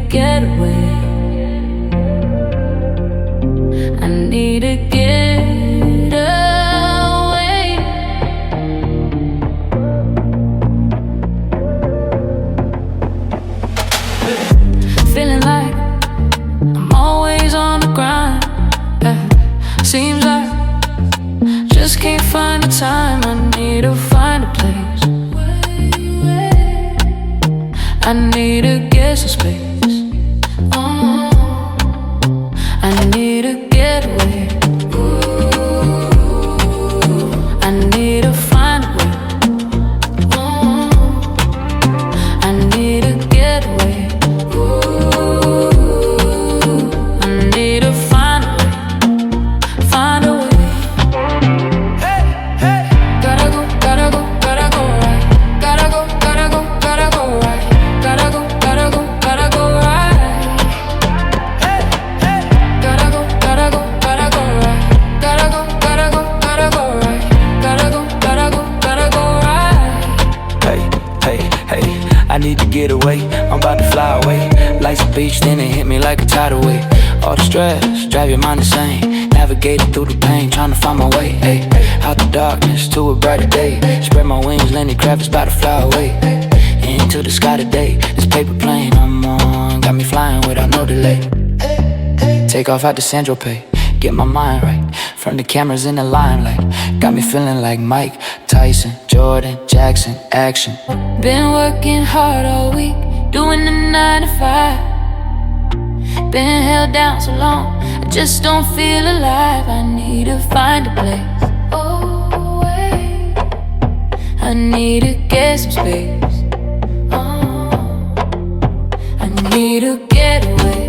get away. I need to get away. Feeling like I'm always on the grind. Seems like just can't find the time. I need to find a place. I need to get some space. I need to get away. I need to find a way. I need to get away. I need to find a way. Find a way. Hey, hey. Gotta go, gotta go, gotta go right. Gotta go, gotta go, gotta go right. Gotta go, gotta go, gotta go right. Hey, hey. Gotta go, gotta go, gotta go right. Gotta go, gotta go, gotta go right. Gotta go, gotta go, gotta go right. Hey, hey, hey, I need to get away, I'm about to fly away. Life's a beach, then it hit me like a tidal wave. All the stress, drive your mind insane. Navigating through the pain, trying to find my way. Hey, out the darkness to a brighter day. Spread my wings, Lenny Kravitz about to fly away. Into the sky today, this paper plane I'm on got me flying without no delay. Take off out to San Tropez, get my mind right. From the cameras in the limelight, got me feeling like Mike Tyson, Jordan, Jackson, action. Been working hard all week, doing the 9 to 5. Been held down so long, I just don't feel alive. I need to find a place. Oh, wait. I need to get some space. I need to get away.